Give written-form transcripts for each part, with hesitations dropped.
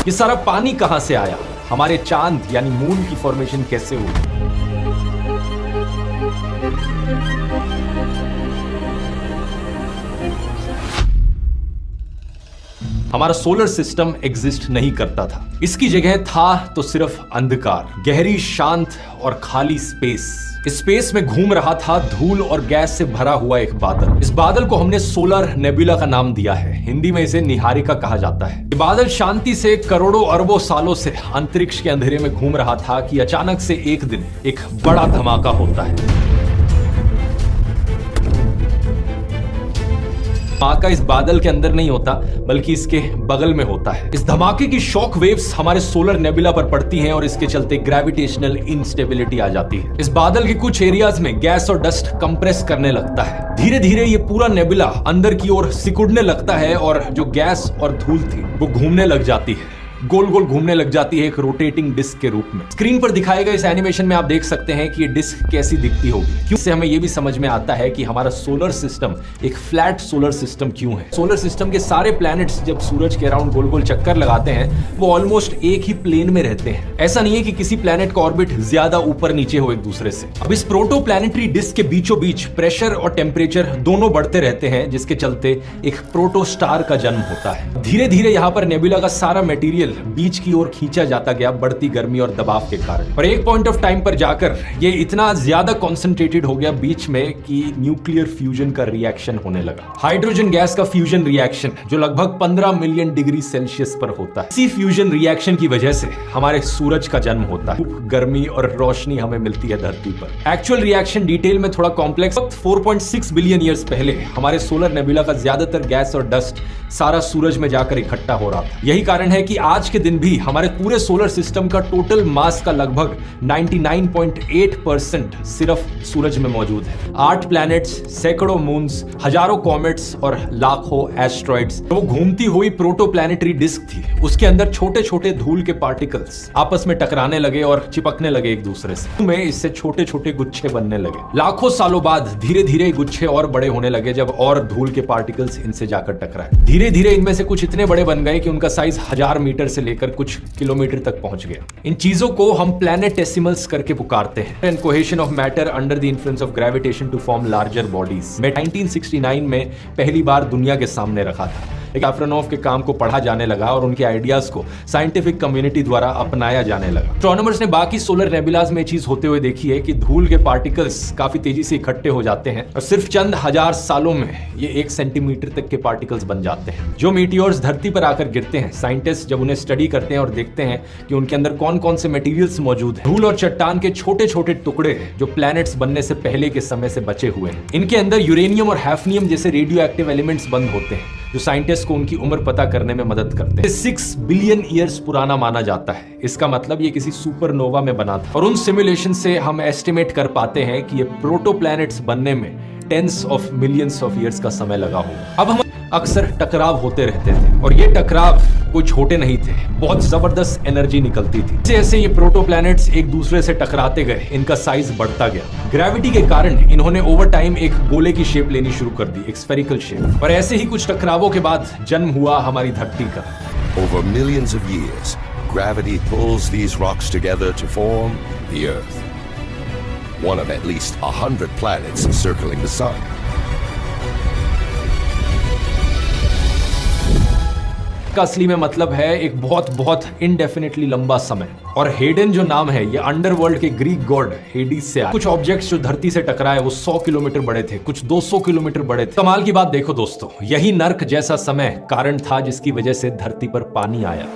ये सारा पानी कहां से आया, हमारे चांद यानी मून की फॉर्मेशन कैसे हुई। हमारा सोलर सिस्टम एग्जिस्ट नहीं करता था, इसकी जगह था तो सिर्फ अंधकार, गहरी, शांत और खाली स्पेस। इस स्पेस में घूम रहा था धूल और गैस से भरा हुआ एक बादल। इस बादल को हमने सोलर नेबुला का नाम दिया है, हिंदी में इसे निहारिका कहा जाता है। ये बादल शांति से करोड़ों अरबों सालों से अंतरिक्ष के अंधेरे में घूम रहा था कि अचानक से एक दिन एक बड़ा धमाका होता है। धमाका इस बादल के अंदर नहीं होता बल्कि इसके बगल में होता है। इस धमाके की शॉक वेव्स हमारे सोलर नेबुला पर पड़ती हैं और इसके चलते ग्रेविटेशनल इंस्टेबिलिटी आ जाती है। इस बादल के कुछ एरियाज में गैस और डस्ट कंप्रेस करने लगता है। धीरे धीरे ये पूरा नेबुला अंदर की ओर सिकुड़ने लगता है और जो गैस और धूल थी वो घूमने लग जाती है, गोल गोल घूमने लग जाती है एक रोटेटिंग डिस्क के रूप में। स्क्रीन पर दिखाए गए इस एनिमेशन में आप देख सकते हैं कि ये डिस्क कैसी दिखती होगी। क्यों से हमें ये भी समझ में आता है कि हमारा सोलर सिस्टम एक फ्लैट सोलर सिस्टम क्यों है। सोलर सिस्टम के सारे प्लैनेट्स जब सूरज के अराउंड गोल गोल चक्कर लगाते हैं वो ऑलमोस्ट एक ही प्लेन में रहते हैं। ऐसा नहीं है कि किसी प्लैनेट का ऑर्बिट ज्यादा ऊपर नीचे हो एक दूसरे से। अब इस प्रोटो प्लैनेटरी डिस्क के बीचों बीच प्रेशर और टेम्परेचर दोनों बढ़ते रहते हैं, जिसके चलते एक प्रोटो स्टार का जन्म होता है। धीरे धीरे यहाँ पर नेबुला का सारा मटेरियल बीच की ओर खींचा जाता गया बढ़ती गर्मी और दबाव के कारण। और एक पॉइंट ऑफ टाइम पर जाकर ये इतना ज्यादा कॉन्सेंट्रेटेड हो गया बीच में कि न्यूक्लियर फ्यूजन का रिएक्शन होने लगा। हाइड्रोजन गैस का फ्यूजन रिएक्शन जो लगभग 15 मिलियन डिग्री सेल्सियस पर होता है। इसी फ्यूजन रिएक्शन की वजह से हमारे सूरज का जन्म होता है। गर्मी और रोशनी हमें मिलती है धरती पर। एक्चुअल रिएक्शन डिटेल में थोड़ा कॉम्प्लेक्स। 4.6 बिलियन ईयर्स पहले हमारे सोलर नेबुला का ज्यादातर गैस और डस्ट सारा सूरज में जाकर इकट्ठा हो रहा था। यही कारण है कि आज के दिन भी हमारे पूरे सोलर सिस्टम का टोटल मास का लगभग 99.8% सिर्फ सूरज में मौजूद है। 8 प्लैनेट्स, सैकड़ों मून्स, हजारों कॉमेट्स और लाखों एस्ट्रॉइड्स। वो घूमती हुई प्रोटो प्लैनेटरी डिस्क थी, उसके अंदर छोटे छोटे धूल के पार्टिकल्स आपस में टकराने लगे और चिपकने लगे एक दूसरे से। में इससे छोटे छोटे गुच्छे बनने लगे। लाखों सालों बाद धीरे धीरे गुच्छे और बड़े होने लगे जब और धूल के पार्टिकल्स इनसे जाकर टकराए। धीरे धीरे इनमें से कुछ इतने बड़े बन गए कि उनका साइज 1000 मीटर से लेकर कुछ किलोमीटर तक पहुंच गया। इन चीजों को हम प्लैनेटेसिमल्स करके पुकारते हैं। And cohesion of matter under the influence of gravitation to form larger bodies में 1969 में पहली बार दुनिया के सामने रखा था। एक एफ्रोनॉफ के काम को पढ़ा जाने लगा और उनके आइडियाज को साइंटिफिक कम्युनिटी द्वारा अपनाया जाने लगा। एस्ट्रोनॉमर्स ने बाकी सोलर नेबुलाज में चीज होते हुए देखी है कि धूल के पार्टिकल्स काफी तेजी से इकट्ठे हो जाते हैं और सिर्फ चंद हजार सालों में ये 1 सेंटीमीटर तक के पार्टिकल्स बन जाते हैं। जो मीटियोर्स धरती पर आकर गिरते हैं, साइंटिस्ट जब उन्हें स्टडी करते हैं और देखते हैं कि उनके अंदर कौन कौन से मटेरियल्स मौजूद हैं, धूल और चट्टान के छोटे छोटे टुकड़े जो प्लैनेट्स बनने से पहले के समय से बचे हुए हैं। इनके अंदर यूरेनियम और हैफनियम जैसे रेडियो एक्टिव एलिमेंट्स बंद होते हैं जो साइंटिस्ट को उनकी उम्र पता करने में मदद करते हैं। 6 बिलियन ईयर्स पुराना माना जाता है। इसका मतलब ये किसी सुपरनोवा में बना था। और उन सिमुलेशन से हम एस्टिमेट कर पाते हैं कि ये प्रोटो प्लैनेट्स बनने में tens of millions of years का समय लगा होगा। अब हम अक्सर टकराव होते रहते थे और ये टकराव कोई छोटे नहीं थे, बहुत जबरदस्त एनर्जी निकलती थी। जैसे ये प्रोटो प्लैनेट्स एक दूसरे से टकराते गए, इनका साइज बढ़ता गया। ग्रेविटी के कारण इन्होंने ओवर टाइम एक गोले की शेप लेनी शुरू कर दी, एक स्फेरिकल शेप। और ऐसे ही कुछ टकरावों के बाद जन्म हुआ हमारी धरती का। Over millions of years, gravity pulls these rocks together to form the Earth, one of at least 100 planets circling the sun. का असली में मतलब है एक बहुत बहुत इनडेफिनेटली लंबा समय। और हेडन जो नाम है ये अंडरवर्ल्ड के ग्रीक गॉड हेडिस से आया। कुछ ऑब्जेक्ट्स जो धरती से टकराए वो 100 किलोमीटर बड़े थे, कुछ 200 किलोमीटर बड़े थे। कमाल की बात देखो दोस्तों, यही नर्क जैसा समय कारण था जिसकी वजह से धरती पर पानी आया।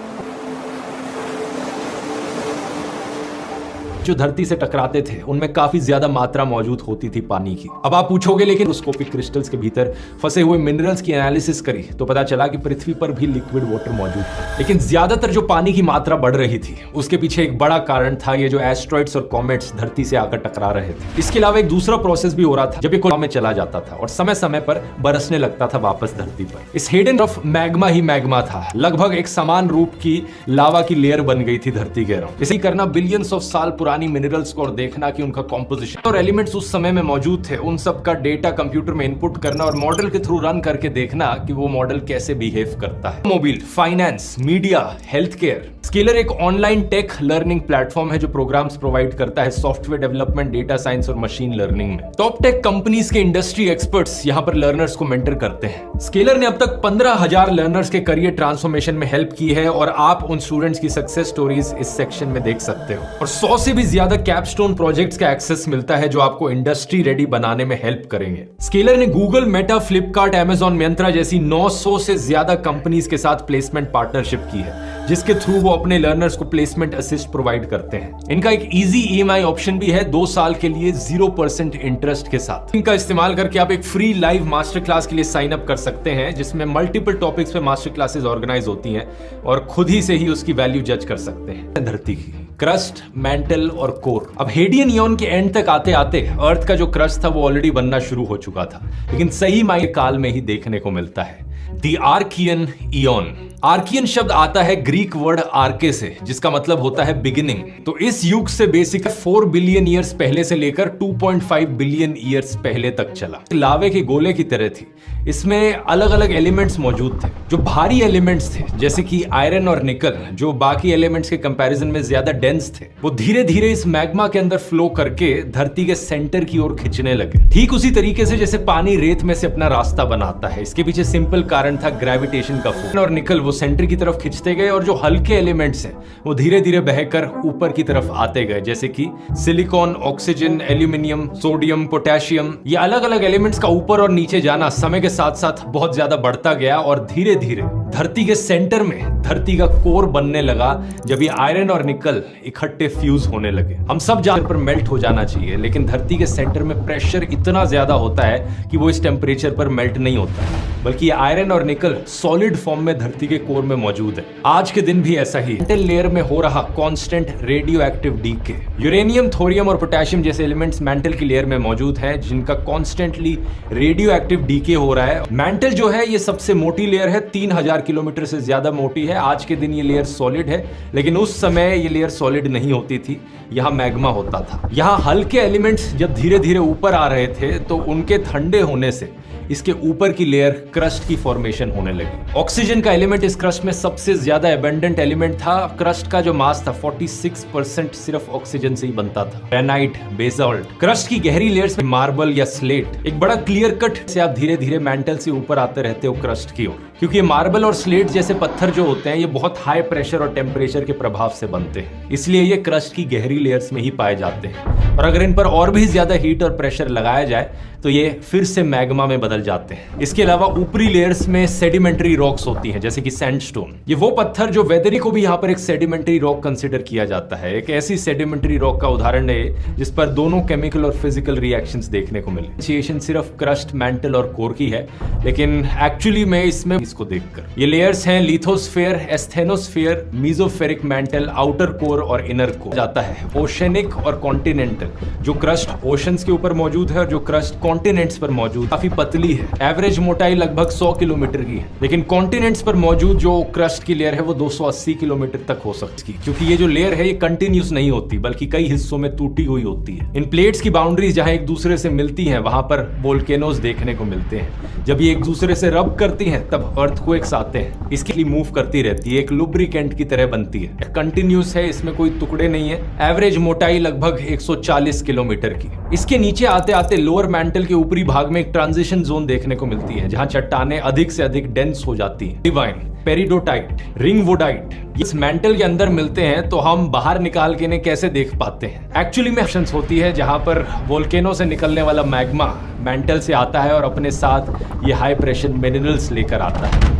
जो धरती से टकराते थे उनमें काफी ज्यादा मात्रा मौजूद होती थी पानी की। अब आप पूछोगे लेकिन माइक्रोस्कोपिक क्रिस्टल्स के भीतर फंसे हुए मिनरल्स की एनालिसिस करी तो पता चला कि पृथ्वी पर भी लिक्विड वाटर मौजूद है। लेकिन ज्यादातर जो पानी की मात्रा बढ़ रही थी उसके पीछे एक बड़ा कारण था ये जो एस्ट्रॉइड्स और कॉमेट्स धरती से आकर टकरा रहे थे। इसके अलावा एक दूसरा प्रोसेस भी हो रहा था जब ये में चला जाता था और समय समय पर बरसने लगता था वापस धरती पर। इस Hayden of magma he magma था, लगभग एक समान रूप की लावा की लेयर बन गई थी धरती के अराउंड। इसे करना बिलियंस ऑफ साल पुरानी पुरानी मिनरल्स को और देखना कि उनका कॉम्पोजिशन और एलिमेंट्स उस समय में मौजूद थे, उन सब का डेटा कंप्यूटर में इनपुट करना और मॉडल के थ्रू रन करके देखना कि वो मॉडल कैसे बिहेव करता है। Mobile, finance, media, health care. Scalar एक ऑनलाइन टेक लर्निंग प्लेटफॉर्म है जो प्रोग्राम्स प्रोवाइड करता है सॉफ्टवेयर डेवलपमेंट, डेटा साइंस और मशीन लर्निंग में। टॉप टेक कंपनीज के इंडस्ट्री एक्सपर्ट्स यहाँ पर लर्नर्स को मेंटर करते हैं। स्केलर ने अब तक 15,000 लर्नर्स के करियर ट्रांसफॉर्मेशन में हेल्प की है और आप उन स्टूडेंट्स की सक्सेस स्टोरीज इस सेक्शन में देख सकते हो। और 100 से भी ज्यादा कैपस्टोन प्रोजेक्ट्स का एक्सेस मिलता है जो आपको इंडस्ट्री रेडी बनाने में हेल्प करेंगे। स्केलर ने Google, Meta, Flipkart, Amazon, Myntra जैसी 900 से ज्यादा कंपनीज के साथ प्लेसमेंट पार्टनरशिप की है, जिसके थ्रू वो अपने लर्नर्स को प्लेसमेंट असिस्ट प्रोवाइड करते हैं। इनका एक इजी EMI ऑप्शन भी है 2 साल के लिए 0% इंटरेस्ट के साथ। इनका इस्तेमाल करके आप एक फ्री लाइव मास्टर क्लास के लिए साइन अप कर सकते हैं, जिसमें मल्टीपल टॉपिक्स पे मास्टर क्लासेस ऑर्गेनाइज होती हैं और खुद ही से ही उसकी वैल्यू जज कर सकते हैं। धरती की क्रस्ट, मैंटल और कोर। अब हेडियन इयॉन के एंड तक आते आते अर्थ का जो क्रस्ट था वो ऑलरेडी बनना शुरू हो चुका था, लेकिन सही मायने काल में ही देखने को मिलता है। The Archaean ion. आर्कियन शब्द आता है ग्रीक वर्ड आर्के से, जिसका मतलब होता है बिगिनिंग। तो इस युग से बेसिक 4 बिलियन ईयर्स पहले से लेकर 2.5 बिलियन ईयर्स पहले तक चला। लावे के गोले की तरह थी। इसमें अलग अलग एलिमेंट्स मौजूद थे। जो भारी एलिमेंट्स थे जैसे कि आयरन और निकल, जो बाकी एलिमेंट्स के कंपैरिजन में ज्यादा डेंस थे, वो धीरे धीरे इस मैग्मा के अंदर फ्लो करके धरती के सेंटर की ओर खिंचने लगे। ठीक उसी तरीके से जैसे पानी रेत में से अपना रास्ता बनाता है। इसके पीछे सिंपल कारण था ग्रेविटेशन का फोर्स। और निकल वो सेंटर की तरफ खिंचते गए और जो हल्के एलिमेंट्स हैं वो धीरे धीरे बहकर ऊपर की तरफ आते गए, जैसे कि silicon, oxygen, aluminium, sodium, potassium. ये अलग अलग एलिमेंट्स का ऊपर और नीचे जाना समय के साथ साथ बहुत ज्यादा बढ़ता गया और धीरे धीरे धरती के सेंटर में धरती का कोर बनने लगा, जब ये आयरन और निकल इकट्ठे फ्यूज होने लगे। हम सब जहां पर मेल्ट हो जाना चाहिए, लेकिन धरती के सेंटर में प्रेशर इतना ज्यादा होता है कि वो इस टेम्परेचर पर मेल्ट नहीं होता, बल्कि ये आयरन और निकल सॉलिड फॉर्म में धरती के कोर में मौजूद है। आज के दिन भी ऐसा ही मेटल लेयर में हो रहा constant radio active decay. Uranium, thorium और पोटेशियम जैसे एलिमेंट्स मेंटल की लेयर में मौजूद हैं, जिनका कॉन्स्टेंटली रेडियो एक्टिव डीके हो रहा है। मेंटल जो है ये सबसे मोटी लेयर है, 3000 किलोमीटर से ज्यादा मोटी है। आज के दिन ये लेयर सॉलिड है, लेकिन उस समय ये लेयर सॉलिड नहीं होती थी, यहाँ मैग्मा होता था। यहाँ हल्के एलिमेंट्स जब धीरे धीरे ऊपर आ रहे थे तो उनके ठंडे होने से इसके ऊपर की लेयर क्रस्ट की फॉर्मेशन होने लगी। ऑक्सीजन का एलिमेंट इस क्रस्ट में सबसे ज्यादा एबंडेंट एलिमेंट था। क्रस्ट का जो मास था 46% सिर्फ ऑक्सीजन से ही बनता था। Granite, basalt. क्रस्ट की गहरी लेयर्स में मार्बल या स्लेट। एक बड़ा क्लियर कट से आप धीरे धीरे मेंटल से ऊपर आते रहते हो क्रस्ट की ओर, क्योंकि ये मार्बल और स्लेट जैसे पत्थर जो होते हैं ये बहुत हाई प्रेशर और टेम्परेचर के प्रभाव से बनते हैं, इसलिए ये क्रस्ट की गहरी लेयर्स में ही पाए जाते हैं। और अगर इन पर और भी ज्यादा हीट और प्रेशर लगाया जाए तो ये फिर से मैग्मा में बदल जाते हैं। इसके अलावा ऊपरी लेयर्स में सेडिमेंट्री रॉक्स होती हैं, जैसे कि सैंडस्टोन। ये वो पत्थर जो वेदरी को भी यहाँ पर एक सेडिमेंट्री रॉक कंसिडर किया जाता है। एक ऐसी सेडिमेंट्री रॉक का उदाहरण है जिस पर दोनों केमिकल और फिजिकल रिएक्शंस देखने को मिले। डिफरेंशिएशन सिर्फ क्रस्ट, मेंटल और कोर की है, लेकिन एक्चुअली मैं इसमें इसको देखकर ये लेयर्स हैं lithosphere, asthenosphere, mesospheric mantle, outer core और इनर कोर जाता है। ओशनिक और कॉन्टिनेंटल, जो क्रस्ट ओशंस के ऊपर मौजूद है और जो क्रस्ट कॉन्टिनेंट्स पर मौजूद काफी पतली है। एवरेज मोटाई लगभग 100 किलोमीटर की है, लेकिन कॉन्टिनेंट्स पर मौजूद जो क्रस्ट की लेयर है वो 280 किलोमीटर तक हो सकती है, क्योंकि ये जो लेयर है ये कंटिन्यूस नहीं होती बल्कि कई हिस्सों में टूटी हुई होती है। इन प्लेट्स की बाउंड्रीज जहां एक दूसरे से मिलती हैं वहां पर वोल्केनोज देखने को मिलते हैं। जब ये एक दूसरे से रब करती हैं तब अर्थक्वेक्स आते हैं। इसके लिए मूव करती रहती है, एक लुब्रिकेंट की तरह बनती है। कंटिन्यूस है, इसमें कोई टुकड़े नहीं है। एवरेज मोटाई लगभग 140 किलोमीटर की। इसके नीचे आते आते लोअर मेंटल के ऊपरी भाग में एक ट्रांजिशन जोन देखने को मिलती है, जहां चट्टानें अधिक से अधिक डेंस हो जाती हैं। डिवाइन, पेरिडोटाइट, रिंगवुडाइट इस मेंटल के अंदर मिलते हैं, तो हम बाहर निकाल के इन्हें कैसे देख पाते हैं? एक्चुअली में ऑप्शंस होती है जहां पर वोल्केनो से निकलने वाला मैग्मा मेंटल से आता है और अपने साथ ये हाई प्रेशर मिनरल्स लेकर आता है।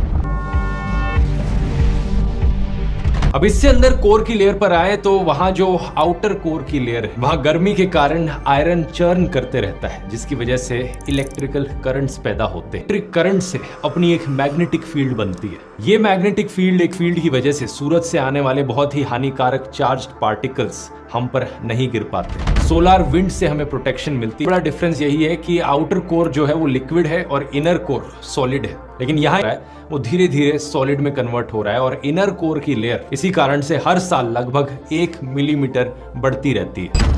अब इससे अंदर कोर की लेयर पर आए तो वहां जो आउटर कोर की लेयर है वहां गर्मी के कारण आयरन चर्न करते रहता है, जिसकी वजह से इलेक्ट्रिकल करंट्स पैदा होते हैं। इलेक्ट्रिक करंट से अपनी एक मैग्नेटिक फील्ड बनती है। ये मैग्नेटिक फील्ड एक फील्ड की वजह से सूरज से आने वाले बहुत ही हानिकारक चार्ज्ड पार्टिकल्स हम पर नहीं गिर पाते। सोलार विंड से हमें प्रोटेक्शन मिलती है। बड़ा डिफरेंस यही है कि आउटर कोर जो है वो लिक्विड है और इनर कोर सॉलिड है, लेकिन यहाँ वो धीरे धीरे सॉलिड में कन्वर्ट हो रहा है और इनर कोर की लेयर इसी कारण से हर साल लगभग 1 मिलीमीटर बढ़ती रहती है।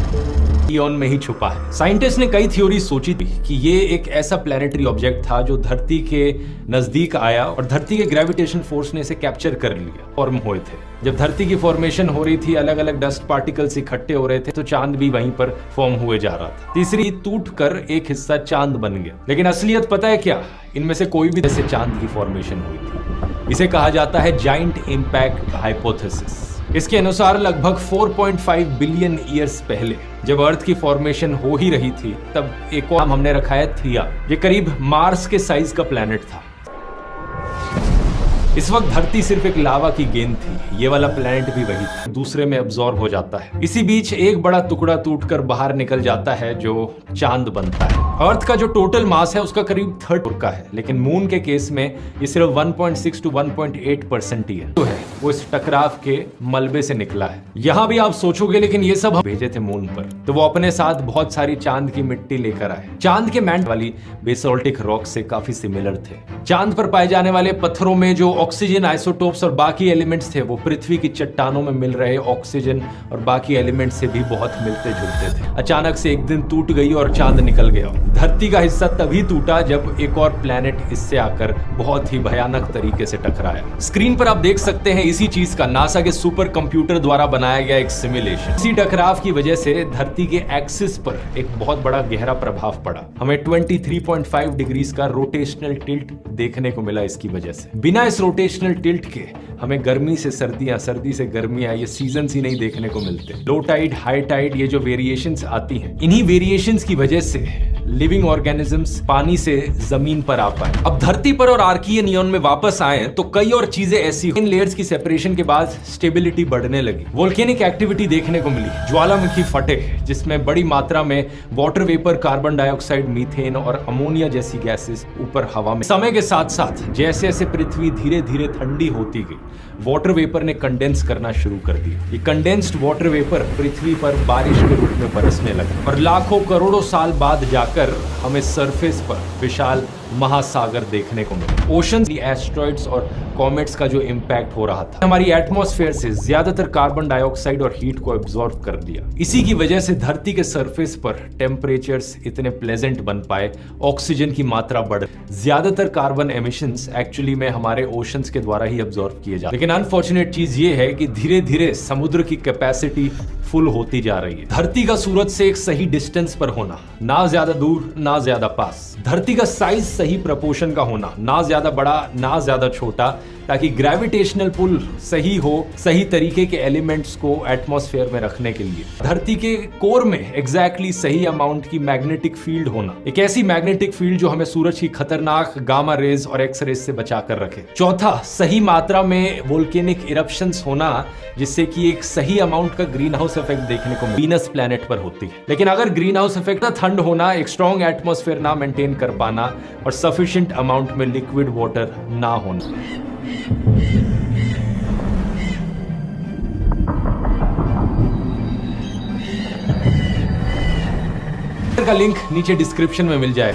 इयॉन में ही छुपा है। साइंटिस्ट ने कई थ्योरी सोची थी कि ये एक ऐसा प्लैनेटरी ऑब्जेक्ट था जो धरती के नजदीक आया और धरती के ग्रेविटेशन फोर्स ने इसे कैप्चर कर लिया, फॉर्म हुए थे। जब धरती की फॉर्मेशन हो रही थी, अलग अलग डस्ट पार्टिकल्स इकट्ठे हो रहे थे, तो चांद भी वहीं पर फॉर्म हुए जा रहा था। तीसरी टूट कर एक हिस्सा चांद बन गया, लेकिन असलियत पता है क्या? इनमें से कोई भी जैसे चांद की फॉर्मेशन हुई थी। इसे कहा जाता है जाइंट इंपैक्ट हाइपोथेसिस। इसके अनुसार लगभग 4.5 बिलियन ईयर्स पहले जब अर्थ की फॉर्मेशन हो ही रही थी, तब एक और नाम हमने रखा है थिया। ये करीब मार्स के साइज का प्लैनेट था। इस वक्त धरती सिर्फ एक लावा की गेंद थी, ये वाला प्लैनेट भी वही था, दूसरे में अब्सॉर्ब हो जाता है। इसी बीच एक बड़ा टुकड़ा टूटकर बाहर निकल जाता है जो चांद बनता है। अर्थ का जो टोटल मास है उसका करीब 1/3 का है, लेकिन मून के केस में ये सिर्फ 1.6 to 1.8% ही है। तो है वो इस टकराव के मलबे से निकला है। यहाँ भी आप सोचोगे लेकिन ये सब हम भेजे थे मून पर, तो वो अपने साथ बहुत सारी चांद की मिट्टी लेकर आए। चांद के मैंट वाली बेसोल्टिक रॉक से काफी सिमिलर थे। चांद पर पाए जाने वाले पत्थरों में जो ऑक्सीजन आइसोटोप्स और बाकी एलिमेंट्स थे वो पृथ्वी की चट्टानों में मिल रहे ऑक्सीजन और बाकी एलिमेंट्स से भी बहुत मिलते जुलते थे। अचानक से एक दिन टूट गई और चांद निकल गया। धरती का हिस्सा तभी टूटा जब एक और प्लैनेट इससे आकर बहुत ही भयानक तरीके से टकराया। स्क्रीन पर आप देख सकते हैं इसी चीज का नासा के सुपर कंप्यूटर द्वारा बनाया गया एक सिमुलेशन। इसी टकराव की वजह से धरती के एक्सिस पर एक बहुत बड़ा गहरा प्रभाव पड़ा। हमें 23.5 डिग्रीज का रोटेशनल टिल्ट देखने को मिला इसकी वजह से। बिना इस रोटेशनल टिल्ट के हमें गर्मी से सर्दियां, सर्दी से गर्मियां, ये सीजन्स ही नहीं देखने को मिलते। लो टाइड, हाई टाइड, ये जो वेरिएशंस आती हैं, इन्हीं वेरिएशंस की वजह से लिविंग ऑर्गेनिजम्स पानी से जमीन पर आ पाए। अब धरती पर और आर्कियन नियॉन में वापस आए तो कई और चीजें ऐसी इन लेयर्स की सेपरेशन के बाद स्टेबिलिटी बढ़ने लगी। वोल्केनिक एक्टिविटी देखने को मिली, ज्वालामुखी फटे जिसमें बड़ी मात्रा में water vapour, carbon dioxide, methane और अमोनिया जैसी गैसेस ऊपर हवा में। समय के साथ साथ जैसे जैसे पृथ्वी धीरे धीरे ठंडी होती गई, वाटर वेपर ने कंडेंस करना शुरू कर दिया। ये कंडेंस्ड वाटर वेपर पृथ्वी पर बारिश के रूप में बरसने लगा और लाखों करोड़ों साल बाद जाकर हमें सरफेस पर विशाल महासागर देखने को मिले। ओशंस, एस्ट्रॉइड्स और कॉमेट्स का जो इंपैक्ट हो रहा था, हमारी एटमॉस्फेयर से ज्यादातर कार्बन डाइऑक्साइड और हीट को एब्जॉर्ब कर दिया। इसी की वजह से धरती के सरफेस पर टेम्परेचर्स इतने प्लेजेंट बन पाए, ऑक्सीजन की मात्रा बढ़। ज्यादातर कार्बन एमिशंस एक्चुअली में हमारे ओशंस के द्वारा ही एब्जॉर्ब किए जाते। लेकिन अनफॉर्चुनेट चीज ये है कि धीरे धीरे समुद्र की कैपेसिटी फुल होती जा रही है। धरती का सूरज से एक सही डिस्टेंस पर होना, ना ज्यादा दूर ना ज्यादा पास। धरती का साइज सही प्रपोर्शन का होना, ना ज्यादा बड़ा ना ज्यादा छोटा, ताकि ग्रेविटेशनल पुल सही हो, सही तरीके के एलिमेंट्स को एटमॉस्फेयर में रखने के लिए। धरती के कोर में एग्जैक्टली सही अमाउंट की मैग्नेटिक फील्ड होना, एक ऐसी मैग्नेटिक फील्ड जो हमें सूरज की खतरनाक गामा रेज और एक्स रेज से बचा कर रखे। चौथा, सही मात्रा में वोल्केनिक इरप्शंस होना, जिससे कि एक सही अमाउंट का ग्रीन हाउस इफेक्ट देखने को वीनस प्लैनेट पर होती है। लेकिन अगर ग्रीन हाउस इफेक्ट, ठंड होना, एक स्ट्रॉन्ग एटमॉस्फेयर ना मेंटेन कर पाना और सफिशिएंट अमाउंट में लिक्विड वाटर ना होना। का लिंक नीचे डिस्क्रिप्शन में मिल जाए।